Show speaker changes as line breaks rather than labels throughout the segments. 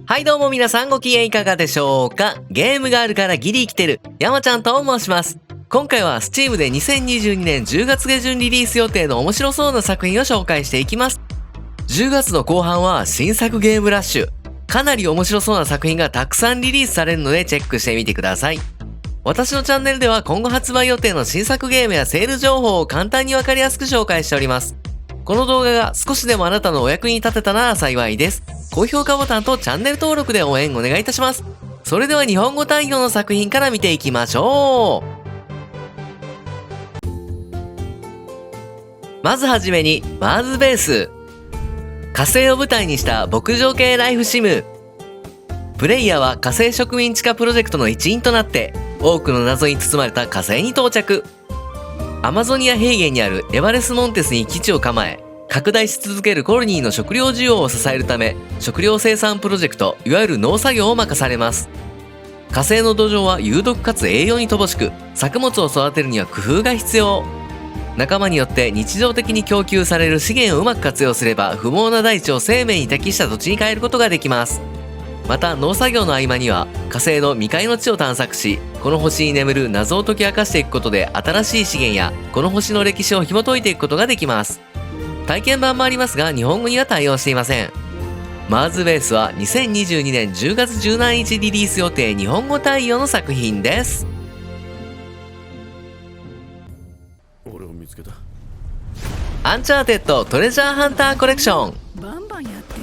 はいどうも皆さんご機嫌いかがでしょうか。ゲームがあるからギリ生きてる山ちゃんと申します。今回は Steam で2022年10月下旬リリース予定の面白そうな作品を紹介していきます。10月の後半は新作ゲームラッシュ。かなり面白そうな作品がたくさんリリースされるのでチェックしてみてください。私のチャンネルでは今後発売予定の新作ゲームやセール情報を簡単にわかりやすく紹介しております。この動画が少しでもあなたのお役に立てたなら幸いです。高評価ボタンとチャンネル登録で応援お願いいたします。それでは日本語対応の作品から見ていきましょう。まずはじめにマーズベース。火星を舞台にした牧場系ライフシム。プレイヤーは火星植民地化プロジェクトの一員となって多くの謎に包まれた火星に到着。アマゾニア平原にあるエバレスモンテスに基地を構え、拡大し続けるコロニーの食料需要を支えるため、食料生産プロジェクト、いわゆる農作業を任されます。火星の土壌は有毒かつ栄養に乏しく、作物を育てるには工夫が必要。仲間によって日常的に供給される資源をうまく活用すれば、不毛な大地を生命に適した土地に変えることができます。また農作業の合間には火星の未開の地を探索し、この星に眠る謎を解き明かしていくことで新しい資源やこの星の歴史を紐解いていくことができます。体験版もありますが日本語には対応していません。マーズベースは2022年10月17日リリース予定日本語対応の作品です。
俺を見つけた。
アンチャーテッドトレジャーハンターコレクション。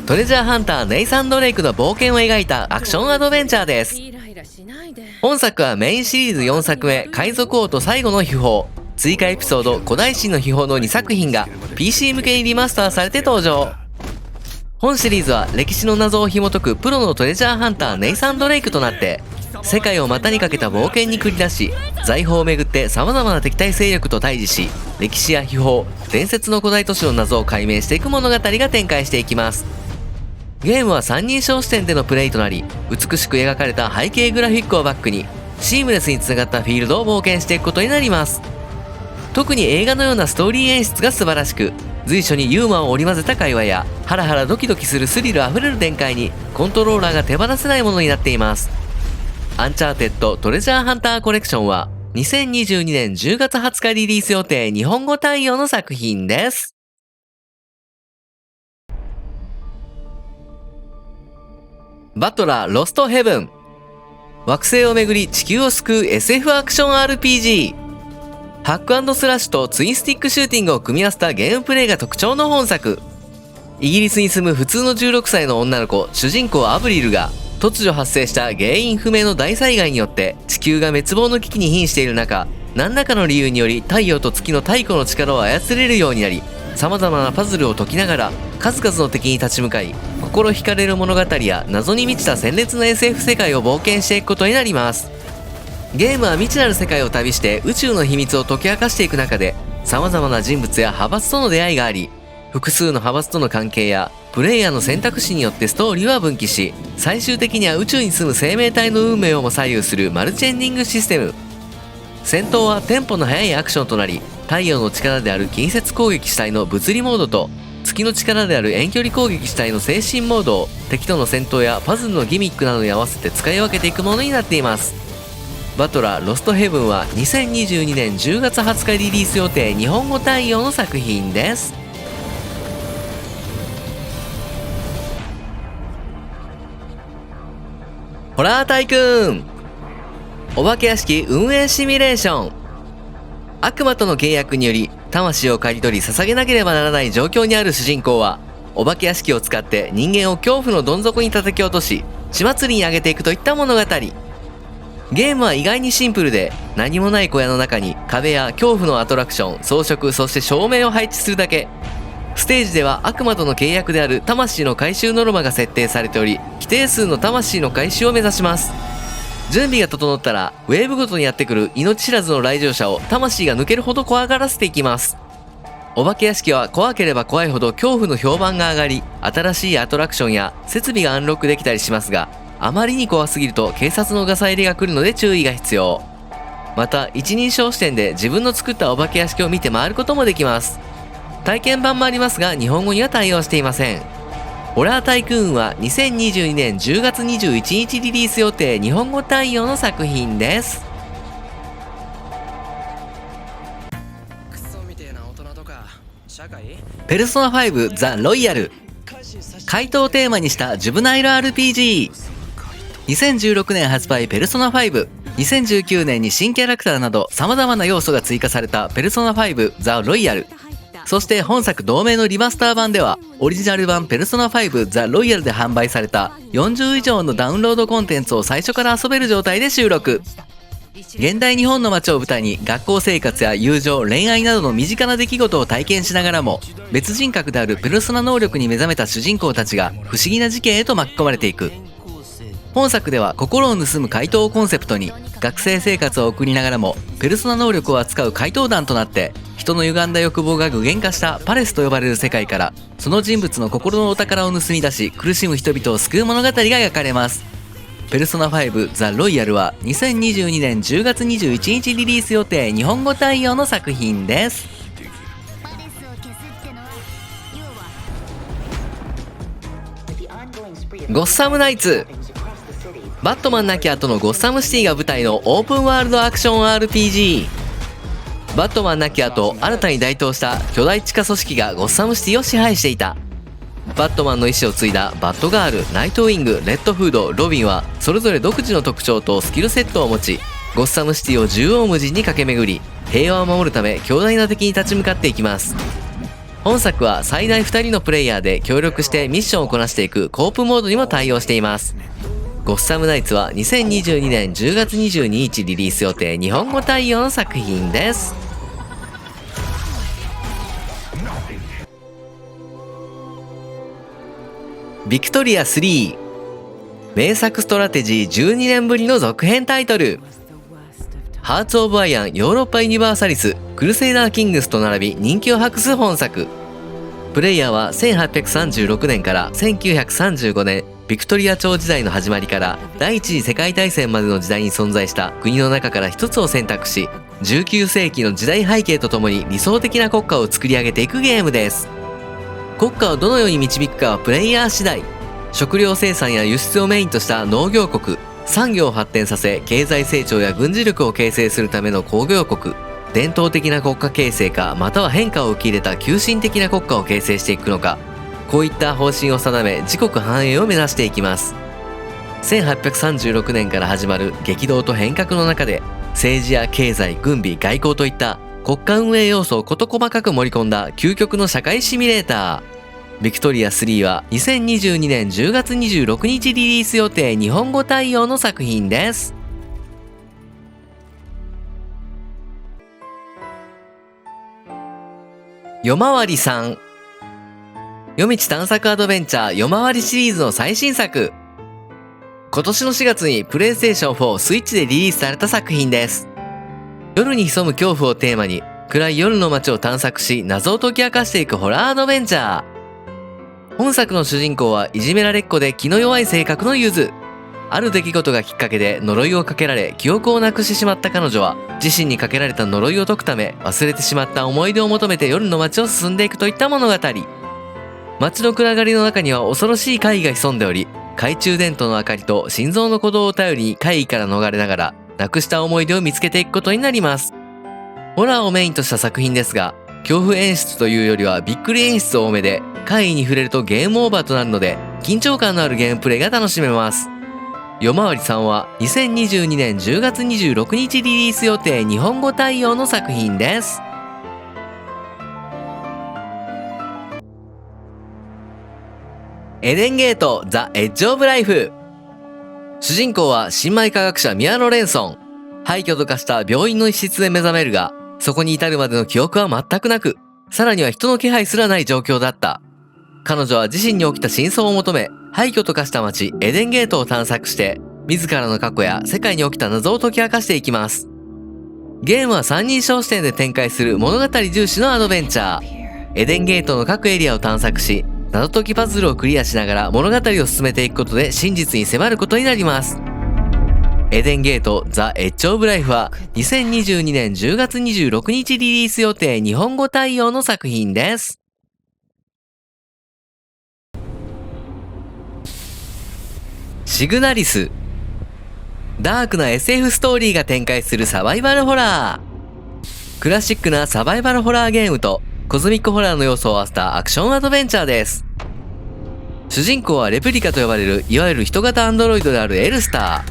トレジャーハンターネイサン・ドレイクの冒険を描いたアクションアドベンチャーです。本作はメインシリーズ4作目海賊王と最後の秘宝、追加エピソード古代神の秘宝の2作品が PC 向けにリマスターされて登場。本シリーズは歴史の謎を紐解くプロのトレジャーハンターネイサン・ドレイクとなって世界を股にかけた冒険に繰り出し、財宝をめぐって様々な敵対勢力と対峙し、歴史や秘宝、伝説の古代都市の謎を解明していく物語が展開していきます。ゲームは三人称視点でのプレイとなり、美しく描かれた背景グラフィックをバックにシームレスにつながったフィールドを冒険していくことになります。特に映画のようなストーリー演出が素晴らしく、随所にユーモアを織り交ぜた会話やハラハラドキドキするスリルあふれる展開にコントローラーが手放せないものになっています。アンチャーテッドトレジャーハンターコレクションは2022年10月20日リリース予定日本語対応の作品です。バトラーロストヘブン。惑星をめぐり地球を救う SF アクション RPG。ハック&スラッシュとツインスティックシューティングを組み合わせたゲームプレイが特徴の本作。イギリスに住む普通の16歳の女の子主人公アブリルが突如発生した原因不明の大災害によって地球が滅亡の危機に瀕している中、何らかの理由により太陽と月の太古の力を操れるようになり、様々なパズルを解きながら数々の敵に立ち向かい、心惹かれる物語や謎に満ちた鮮烈な SF 世界を冒険していくことになります。ゲームは未知なる世界を旅して宇宙の秘密を解き明かしていく中で、様々な人物や派閥との出会いがあり、複数の派閥との関係やプレイヤーの選択肢によってストーリーは分岐し、最終的には宇宙に住む生命体の運命をも左右するマルチエンディングシステム。戦闘はテンポの速いアクションとなり、太陽の力である近接攻撃主体の物理モードと月の力である遠距離攻撃主体の精神モードを敵との戦闘やパズルのギミックなどに合わせて使い分けていくものになっています。バトラーロストヘブンは2022年10月20日リリース予定日本語対応の作品です。ホラータイクーン。お化け屋敷運営シミュレーション。悪魔との契約により魂を刈り取り捧げなければならない状況にある主人公は、お化け屋敷を使って人間を恐怖のどん底に叩き落とし血祭りに上げていくといった物語。ゲームは意外にシンプルで、何もない小屋の中に壁や恐怖のアトラクション、装飾、そして照明を配置するだけ。ステージでは悪魔との契約である魂の回収ノルマが設定されており、規定数の魂の回収を目指します。準備が整ったらウェーブごとにやってくる命知らずの来場者を魂が抜けるほど怖がらせていきます。お化け屋敷は怖ければ怖いほど恐怖の評判が上がり、新しいアトラクションや設備がアンロックできたりしますが、あまりに怖すぎると警察のガサ入れが来るので注意が必要。また一人称視点で自分の作ったお化け屋敷を見て回ることもできます。体験版もありますが日本語には対応していません。ホラータイクーンは2022年10月21日リリース予定日本語対応の作品です。ペルソナ5ザ・ロイヤル、怪盗をテーマにしたジュブナイル RPG。 2016年発売ペルソナ5、2019年に新キャラクターなど様々な要素が追加されたペルソナ5ザ・ロイヤル。そして本作同名のリマスター版ではオリジナル版ペルソナ5ザ・ロイヤルで販売された40以上のダウンロードコンテンツを最初から遊べる状態で収録。現代日本の街を舞台に学校生活や友情、恋愛などの身近な出来事を体験しながらも別人格であるペルソナ能力に目覚めた主人公たちが不思議な事件へと巻き込まれていく。本作では心を盗む怪盗をコンセプトに学生生活を送りながらもペルソナ能力を扱う怪盗団となって人の歪んだ欲望が具現化したパレスと呼ばれる世界からその人物の心のお宝を盗み出し苦しむ人々を救う物語が描かれます。ペルソナ5ザ・ロイヤルは2022年10月21日リリース予定日本語対応の作品です。ゴッサムナイツ、バットマン亡き後のゴッサムシティが舞台のオープンワールドアクション RPG。 バットマン亡き後新たに台頭した巨大地下組織がゴッサムシティを支配していた。バットマンの意志を継いだバットガール、ナイトウィング、レッドフード、ロビンはそれぞれ独自の特徴とスキルセットを持ちゴッサムシティを縦横無尽に駆け巡り平和を守るため強大な敵に立ち向かっていきます。本作は最大2人のプレイヤーで協力してミッションをこなしていくコープモードにも対応しています。ゴッサムナイツは2022年10月22日リリース予定日本語対応の作品です。ビクトリア3、名作ストラテジー12年ぶりの続編タイトル。ハーツ・オブ・アイアン、ヨーロッパ・ユニバーサリス、クルセイダー・キングスと並び人気を博す本作。プレイヤーは1836年から1935年ビクトリア朝時代の始まりから第一次世界大戦までの時代に存在した国の中から一つを選択し19世紀の時代背景とともに理想的な国家を作り上げていくゲームです。国家をどのように導くかはプレイヤー次第。食料生産や輸出をメインとした農業国、産業を発展させ経済成長や軍事力を形成するための工業国、伝統的な国家形成かまたは変化を受け入れた急進的な国家を形成していくのか、こういった方針を定め自国繁栄を目指していきます。1836年から始まる激動と変革の中で政治や経済、軍備、外交といった国家運営要素を事細かく盛り込んだ究極の社会シミュレーター。ビクトリア3は2022年10月26日リリース予定日本語対応の作品です。夜回り3、夜道探索アドベンチャー夜回りシリーズの最新作。今年の4月にプレイステーション4スイッチでリリースされた作品です。夜に潜む恐怖をテーマに暗い夜の街を探索し謎を解き明かしていくホラーアドベンチャー。本作の主人公はいじめられっ子で気の弱い性格のゆず。ある出来事がきっかけで呪いをかけられ記憶をなくしてしまった彼女は自身にかけられた呪いを解くため忘れてしまった思い出を求めて夜の街を進んでいくといった物語。街の暗がりの中には恐ろしい怪異が潜んでおり、懐中電灯の明かりと心臓の鼓動を頼りに怪異から逃れながらなくした思い出を見つけていくことになります。ホラーをメインとした作品ですが恐怖演出というよりはびっくり演出多めで怪異に触れるとゲームオーバーとなるので緊張感のあるゲームプレイが楽しめます。夜回りさんは2022年10月26日リリース予定日本語対応の作品です。エデンゲートザ・エッジ・オブ・ライフ。主人公は新米科学者ミア・ロレンソン。廃墟と化した病院の一室で目覚めるがそこに至るまでの記憶は全くなく、さらには人の気配すらない状況だった。彼女は自身に起きた真相を求め、廃墟と化した街エデンゲートを探索して、自らの過去や世界に起きた謎を解き明かしていきます。ゲームは三人称視点で展開する物語重視のアドベンチャー。エデンゲートの各エリアを探索し、謎解きパズルをクリアしながら物語を進めていくことで真実に迫ることになります。エデンゲートザ・エッジ・オブ・ライフは2022年10月26日リリース予定日本語対応の作品です。シグナリス。ダークな SF ストーリーが展開するサバイバルホラー。クラシックなサバイバルホラーゲームとコズミックホラーの要素を合わせたアクションアドベンチャーです。主人公はレプリカと呼ばれるいわゆる人型アンドロイドであるエルスタ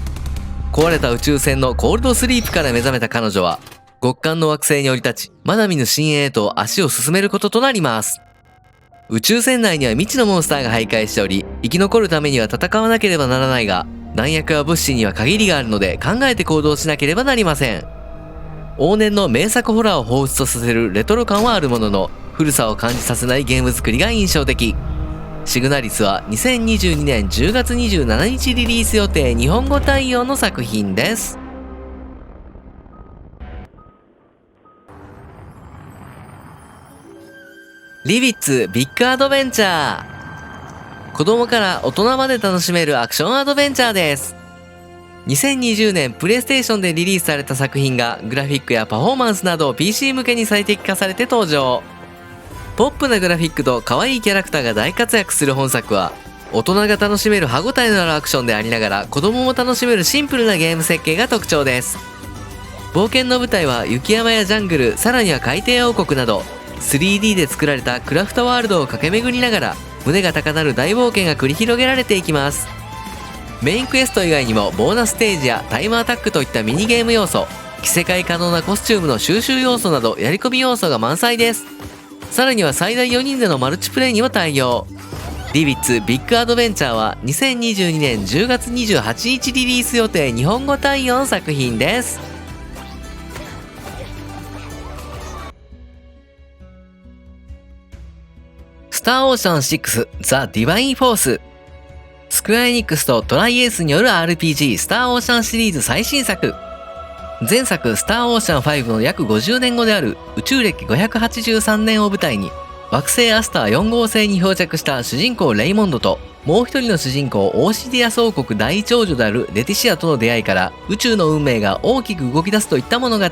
ー。壊れた宇宙船のコールドスリープから目覚めた彼女は極寒の惑星に降り立ち、まだ見ぬ深淵へと足を進めることとなります。宇宙船内には未知のモンスターが徘徊しており、生き残るためには戦わなければならないが、弾薬や物資には限りがあるので考えて行動しなければなりません。往年の名作ホラーを彷彿とさせるレトロ感はあるものの、古さを感じさせないゲーム作りが印象的。シグナリスは2022年10月27日リリース予定日本語対応の作品です。リビッツビッグアドベンチャー。子供から大人まで楽しめるアクションアドベンチャーです。2020年プレイステーションでリリースされた作品がグラフィックやパフォーマンスなどを PC 向けに最適化されて登場。ポップなグラフィックと可愛いキャラクターが大活躍する本作は、大人が楽しめる歯応えのあるアクションでありながら子供も楽しめるシンプルなゲーム設計が特徴です。冒険の舞台は雪山やジャングル、さらには海底王国など 3D で作られたクラフトワールドを駆け巡りながら胸が高鳴る大冒険が繰り広げられていきます。メインクエスト以外にもボーナスステージやタイムアタックといったミニゲーム要素、着せ替え可能なコスチュームの収集要素などやり込み要素が満載です。さらには最大4人でのマルチプレイにも対応。リビッツビッグアドベンチャーは2022年10月28日リリース予定日本語対応の作品です。スターオーシャン6ザ・ディバイン・フォース。スクエアエニックスとトライエースによる RPG スターオーシャンシリーズ最新作。前作スターオーシャン5の約50年後である宇宙歴583年を舞台に、惑星アスター4号星に漂着した主人公レイモンドと、もう一人の主人公オーシディアス王国第一長女であるレティシアとの出会いから宇宙の運命が大きく動き出すといった物語。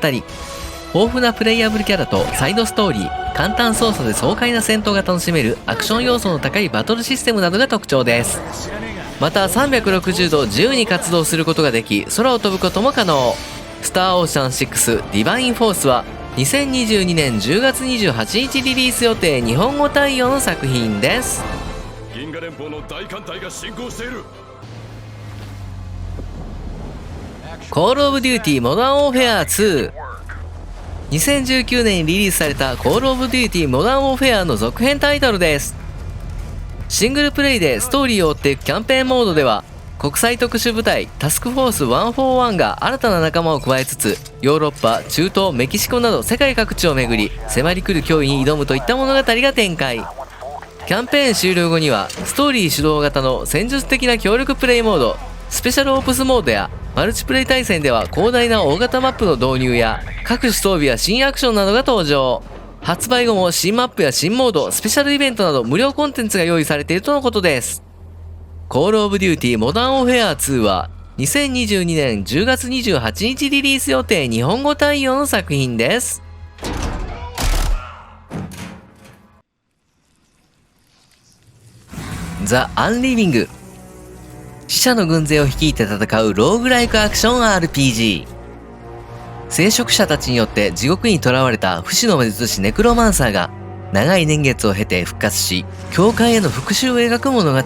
豊富なプレイヤブルキャラとサイドストーリー、簡単操作で爽快な戦闘が楽しめるアクション要素の高いバトルシステムなどが特徴です。また360度自由に活動することができ、空を飛ぶことも可能。スターオーシャン6ディバインフォースは2022年10月28日リリース予定日本語対応の作品です。
銀河連邦の大艦隊が進行している。
コールオブデューティーモダンオーフェア2。2019年にリリースされたコールオブデューティーモダンオーフェアの続編タイトルです。シングルプレイでストーリーを追っていくキャンペーンモードでは、国際特殊部隊タスクフォース141が新たな仲間を加えつつ、ヨーロッパ、中東、メキシコなど世界各地を巡り、迫り来る脅威に挑むといった物語が展開。キャンペーン終了後には、ストーリー主導型の戦術的な協力プレイモード、スペシャルオプスモードやマルチプレイ対戦では広大な大型マップの導入や各種装備や新アクションなどが登場。発売後も新マップや新モード、スペシャルイベントなど無料コンテンツが用意されているとのことです。コールオブデューティーモダンオフェア2は2022年10月28日リリース予定日本語対応の作品です。ザ・アンリビング。死者の軍勢を率いて戦うローグライクアクション RPG。聖職者たちによって地獄に囚われた不死の魔術師ネクロマンサーが長い年月を経て復活し、教会への復讐を描く物語。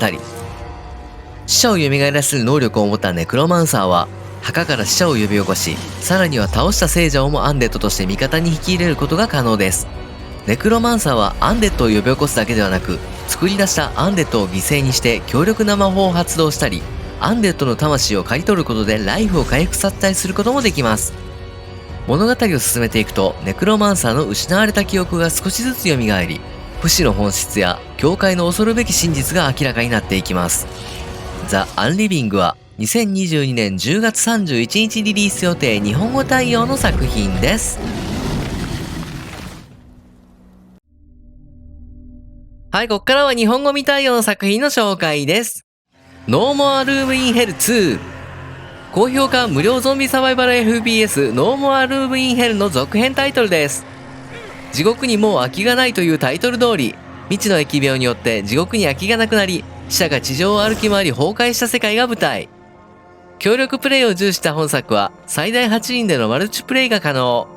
死者を蘇らせる能力を持ったネクロマンサーは墓から死者を呼び起こし、さらには倒した聖者をもアンデッドとして味方に引き入れることが可能です。ネクロマンサーはアンデッドを呼び起こすだけではなく、作り出したアンデッドを犠牲にして強力な魔法を発動したり、アンデッドの魂を刈り取ることでライフを回復させたりすることもできます。物語を進めていくと、ネクロマンサーの失われた記憶が少しずつ蘇り、不死の本質や教会の恐るべき真実が明らかになっていきます。ザ・アンリビングは2022年10月31日リリース予定日本語対応の作品です。はい、ここからは日本語未対応の作品の紹介です。No More Room in Hell 2。高評価無料ゾンビサバイバル FPS No More Room in Hell の続編タイトルです。地獄にもう空きがないというタイトル通り、未知の疫病によって地獄に空きがなくなり、死者が地上を歩き回り崩壊した世界が舞台。協力プレイを重視した本作は最大8人でのマルチプレイが可能。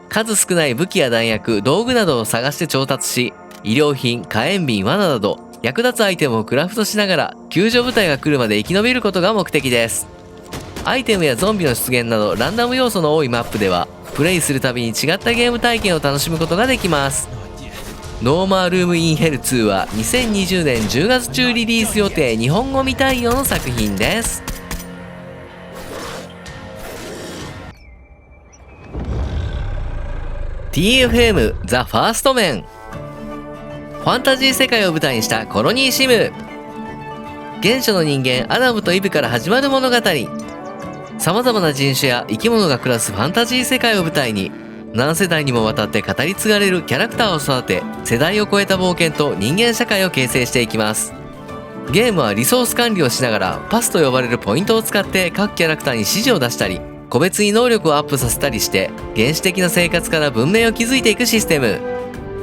数少ない武器や弾薬、道具などを探して調達し、医療品、火炎瓶、罠など役立つアイテムをクラフトしながら救助部隊が来るまで生き延びることが目的です。アイテムやゾンビの出現などランダム要素の多いマップではプレイするたびに違ったゲーム体験を楽しむことができます。ノーマールームインヘル2は2020年10月中リリース予定日本語未対応の作品です。TFM ザ・ファーストメン。ファンタジー世界を舞台にしたコロニーシム。原初の人間アダムとイブから始まる物語。様々な人種や生き物が暮らすファンタジー世界を舞台に何世代にもわたって語り継がれるキャラクターを育て、世代を超えた冒険と人間社会を形成していきます。ゲームはリソース管理をしながらパスと呼ばれるポイントを使って各キャラクターに指示を出したり、個別に能力をアップさせたりして原始的な生活から文明を築いていくシステム。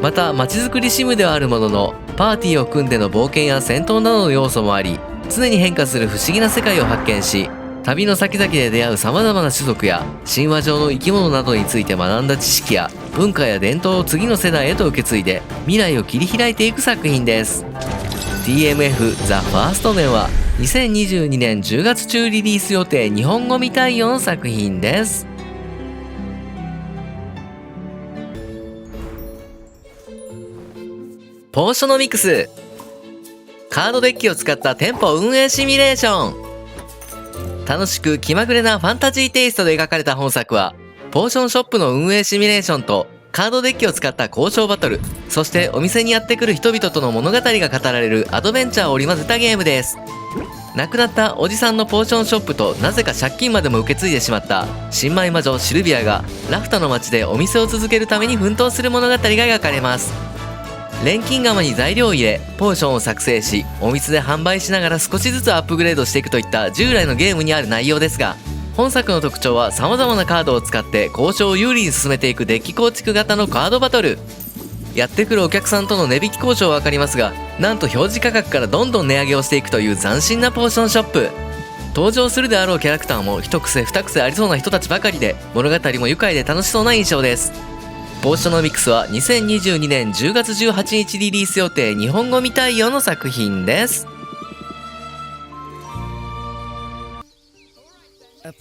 また街づくりシムではあるものの、パーティーを組んでの冒険や戦闘などの要素もあり、常に変化する不思議な世界を発見し、旅の先々で出会う様々な種族や神話上の生き物などについて学んだ知識や文化や伝統を次の世代へと受け継いで未来を切り開いていく作品です。 TMF ザ・ファーストメンは2022年10月中リリース予定日本語未対応の作品です。ポーショノミクス。カードデッキを使った店舗運営シミュレーション。楽しく気まぐれなファンタジーテイストで描かれた本作は、ポーションショップの運営シミュレーションとカードデッキを使った交渉バトル、そしてお店にやってくる人々との物語が語られるアドベンチャーを織り交ぜたゲームです。亡くなったおじさんのポーションショップとなぜか借金までも受け継いでしまった新米魔女シルビアがラフタの街でお店を続けるために奮闘する物語が描かれます。錬金釜に材料を入れポーションを作成し、お店で販売しながら少しずつアップグレードしていくといった従来のゲームにある内容ですが、本作の特徴は様々なカードを使って交渉を有利に進めていくデッキ構築型のカードバトル。やってくるお客さんとの値引き交渉は分かりますが、なんと表示価格からどんどん値上げをしていくという斬新なポーションショップ。登場するであろうキャラクターも一癖二癖ありそうな人たちばかりで、物語も愉快で楽しそうな印象です。ポーショノミクスは2022年10月18日リリース予定日本語未対応の作品です。A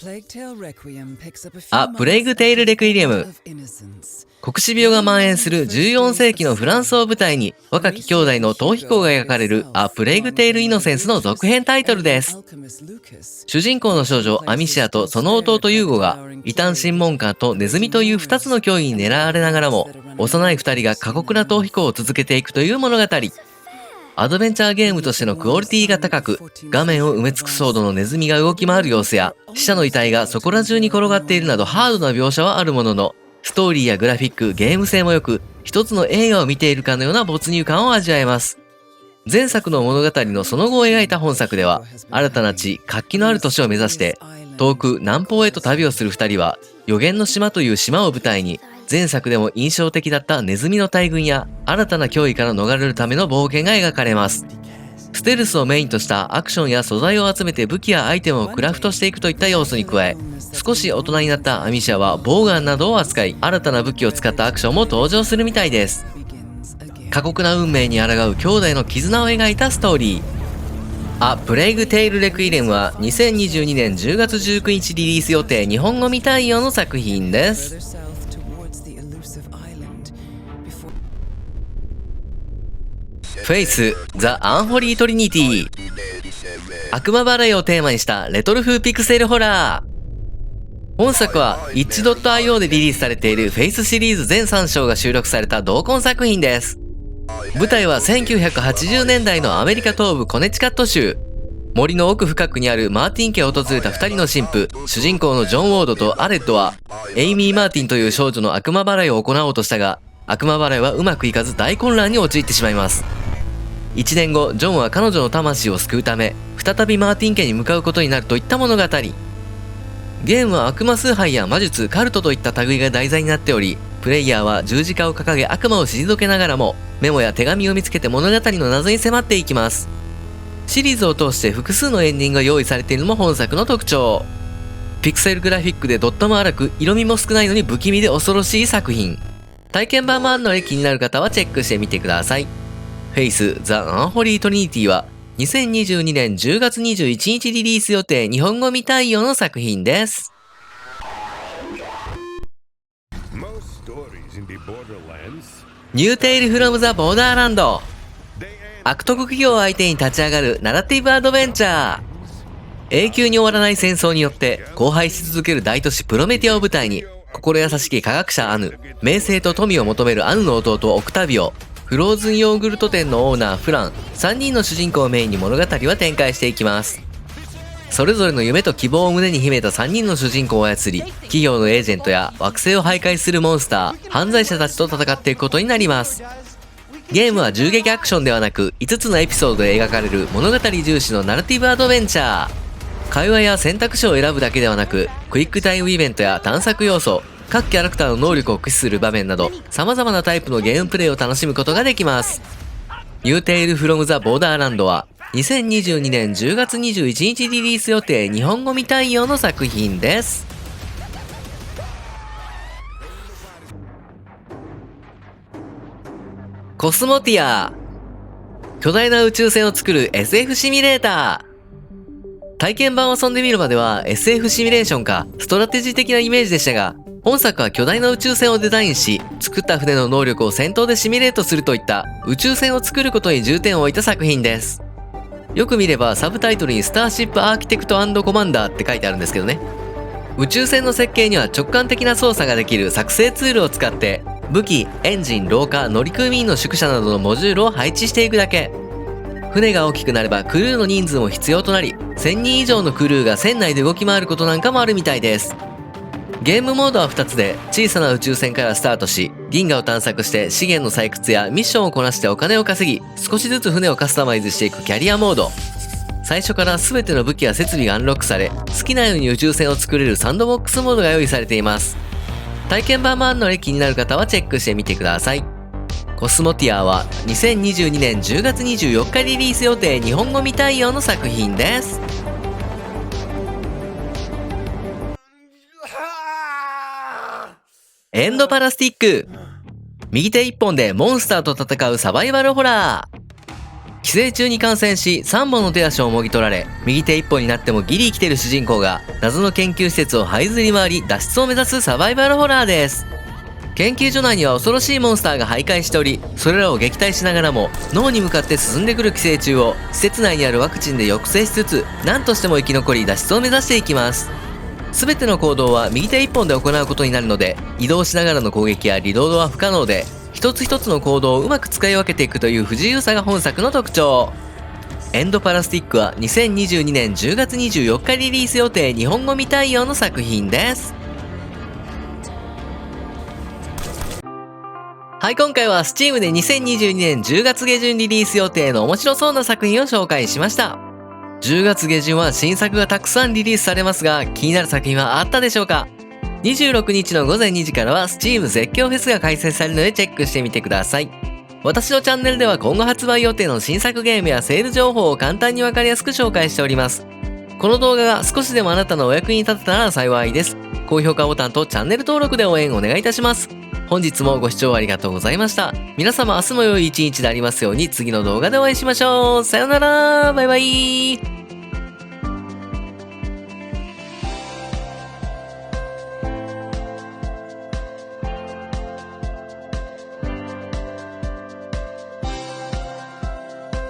プレイグテイルレクイリエム。黒死病が蔓延する14世紀のフランスを舞台に若き兄弟の逃避行が描かれるAプレイグテイルイノセンスの続編タイトルです。主人公の少女アミシアとその弟ユーゴが異端審問官とネズミという2つの脅威に狙われながらも幼い2人が過酷な逃避行を続けていくという物語。アドベンチャーゲームとしてのクオリティが高く、画面を埋め尽くすほどのネズミが動き回る様子や死者の遺体がそこら中に転がっているなどハードな描写はあるものの、ストーリーやグラフィック、ゲーム性も良く、一つの映画を見ているかのような没入感を味わえます。前作の物語のその後を描いた本作では、新たな地、活気のある都市を目指して、遠く南方へと旅をする二人は、予言の島という島を舞台に、前作でも印象的だったネズミの大群や、新たな脅威から逃れるための冒険が描かれます。ステルスをメインとしたアクションや素材を集めて武器やアイテムをクラフトしていくといった要素に加え、少し大人になったアミシャはボウガンなどを扱い、新たな武器を使ったアクションも登場するみたいです。過酷な運命に抗う兄弟の絆を描いたストーリー。Aプレイグテイルレクイレムは2022年10月19日リリース予定日本語未対応の作品です。フェイス・ザ・アンホリー・トリニティ。悪魔払いをテーマにしたレトロ風ピクセルホラー。本作は itch.io でリリースされているフェイスシリーズ全3章が収録された同梱作品です。舞台は1980年代のアメリカ東部コネチカット州。森の奥深くにあるマーティン家を訪れた2人の神父、主人公のジョン・ウォードとアレッドは、エイミー・マーティンという少女の悪魔払いを行おうとしたが、悪魔払いはうまくいかず大混乱に陥ってしまいます。1年後、ジョンは彼女の魂を救うため、再びマーティン家に向かうことになるといった物語。ゲームは悪魔崇拝や魔術、カルトといった類が題材になっており、プレイヤーは十字架を掲げ悪魔を退けながらも、メモや手紙を見つけて物語の謎に迫っていきます。シリーズを通して複数のエンディングが用意されているのも本作の特徴。ピクセルグラフィックでドットも荒く、色味も少ないのに不気味で恐ろしい作品。体験版もあるので気になる方はチェックしてみてください。フェイス・ザ・アンホリー・トリニティは2022年10月21日リリース予定日本語未対応の作品です。ニューテイル・フロム・ザ・ボーダーランド。悪徳企業を相手に立ち上がるナラティブアドベンチャー。永久に終わらない戦争によって荒廃し続ける大都市プロメティアを舞台に、心優しき科学者アヌ、名声と富を求めるアヌの弟オクタビオ、フローズンヨーグルト店のオーナーフラン、3人の主人公をメインに物語は展開していきます。それぞれの夢と希望を胸に秘めた3人の主人公を操り、企業のエージェントや惑星を徘徊するモンスター、犯罪者たちと戦っていくことになります。ゲームは銃撃アクションではなく、5つのエピソードで描かれる物語重視のナラティブアドベンチャー。会話や選択肢を選ぶだけではなく、クイックタイムイベントや探索要素、各キャラクターの能力を駆使する場面など、様々なタイプのゲームプレイを楽しむことができます。ニューテイル・フロム・ザ・ボーダーランドは、2022年10月21日リリース予定日本語未対応の作品です。コスモティア。巨大な宇宙船を作る SF シミュレーター。体験版を遊んでみるまでは SF シミュレーションかストラテジー的なイメージでしたが、本作は巨大な宇宙船をデザインし、作った船の能力を戦闘でシミュレートするといった宇宙船を作ることに重点を置いた作品です。よく見ればサブタイトルにスターシップアーキテクト&コマンダーって書いてあるんですけどね。宇宙船の設計には直感的な操作ができる作成ツールを使って武器、エンジン、廊下、乗組員の宿舎などのモジュールを配置していくだけ。船が大きくなればクルーの人数も必要となり、1000人以上のクルーが船内で動き回ることなんかもあるみたいです。ゲームモードは2つで、小さな宇宙船からスタートし、銀河を探索して資源の採掘やミッションをこなしてお金を稼ぎ、少しずつ船をカスタマイズしていくキャリアモード。最初から全ての武器や設備がアンロックされ、好きなように宇宙船を作れるサンドボックスモードが用意されています。体験版もあるので気になる方はチェックしてみてください。コスモティアは2022年10月24日リリース予定日本語未対応の作品です。エンドパラスティック。右手一本でモンスターと戦うサバイバルホラー。寄生虫に感染し3本の手足をもぎ取られ、右手一本になってもギリ生きてる主人公が謎の研究施設を這いずり回り脱出を目指すサバイバルホラーです。研究所内には恐ろしいモンスターが徘徊しており、それらを撃退しながらも脳に向かって進んでくる寄生虫を施設内にあるワクチンで抑制しつつ、何としても生き残り脱出を目指していきます。全ての行動は右手一本で行うことになるので、移動しながらの攻撃やリロードは不可能で、一つ一つの行動をうまく使い分けていくという不自由さが本作の特徴。エンドパラスティックは2022年10月24日リリース予定日本語未対応の作品です。はい、今回は Steam で2022年10月下旬リリース予定の面白そうな作品を紹介しました。10月下旬は新作がたくさんリリースされますが、気になる作品はあったでしょうか？ 26 日の午前2時からは Steam 絶叫フェスが開催されるのでチェックしてみてください。私のチャンネルでは今後発売予定の新作ゲームやセール情報を簡単にわかりやすく紹介しております。この動画が少しでもあなたのお役に立てたら幸いです。高評価ボタンとチャンネル登録で応援お願いいたします。本日もご視聴ありがとうございました。皆様明日も良い一日でありますように、次の動画でお会いしましょう。さよなら、バイバイ。